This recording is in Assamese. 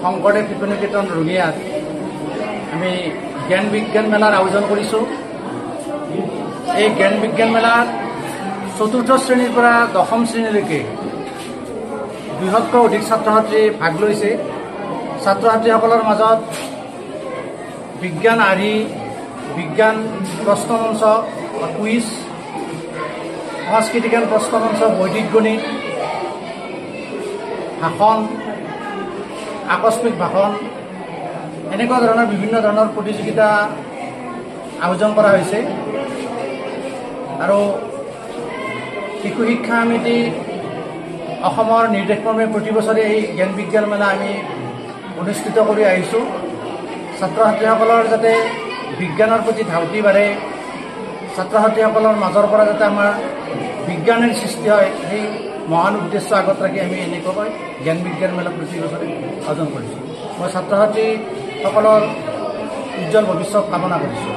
শংকৰদেৱ শিশু নিকেতন ৰঙিয়াত আমি জ্ঞান বিজ্ঞান মেলাৰ আয়োজন কৰিছোঁ। এই জ্ঞান বিজ্ঞান মেলাত চতুৰ্থ শ্ৰেণীৰ পৰা দশম শ্ৰেণীলৈকে 200তকৈ অধিক ছাত্ৰ ছাত্ৰী ভাগ লৈছে। ছাত্ৰ ছাত্ৰীসকলৰ মাজত বিজ্ঞান আৰ্হি, বিজ্ঞান প্ৰশ্নমঞ্চ, কুইজ, সংস্কৃতিজ্ঞান প্ৰশ্নমঞ্চ, বৈদিক গণিত, ভাষণ, আকস্মিক ভাষণ, এনেকুৱা ধৰণৰ বিভিন্ন ধৰণৰ প্ৰতিযোগিতা আয়োজন কৰা হৈছে। আৰু শিশু শিক্ষা সমিতি অসমৰ নিৰ্দেশক্ৰমে প্ৰতি বছৰে এই জ্ঞান বিজ্ঞান মেলা আমি অনুষ্ঠিত কৰি আহিছোঁ। ছাত্ৰ ছাত্ৰীসকলৰ যাতে বিজ্ঞানৰ প্ৰতি ধাউতি বাঢ়ে, ছাত্ৰ ছাত্ৰীসকলৰ মাজৰ পৰা যাতে আমাৰ বিজ্ঞানৰ সৃষ্টি হয়, সেই মহান উদ্দেশ্য আগত ৰাখি আমি এনেকুৱাকৈ জ্ঞান বিজ্ঞান মেলা প্ৰতি বছৰে আয়োজন কৰিছোঁ। মই ছাত্ৰ ছাত্ৰীসকলৰ উজ্জ্বল ভৱিষ্যত কামনা কৰিছোঁ।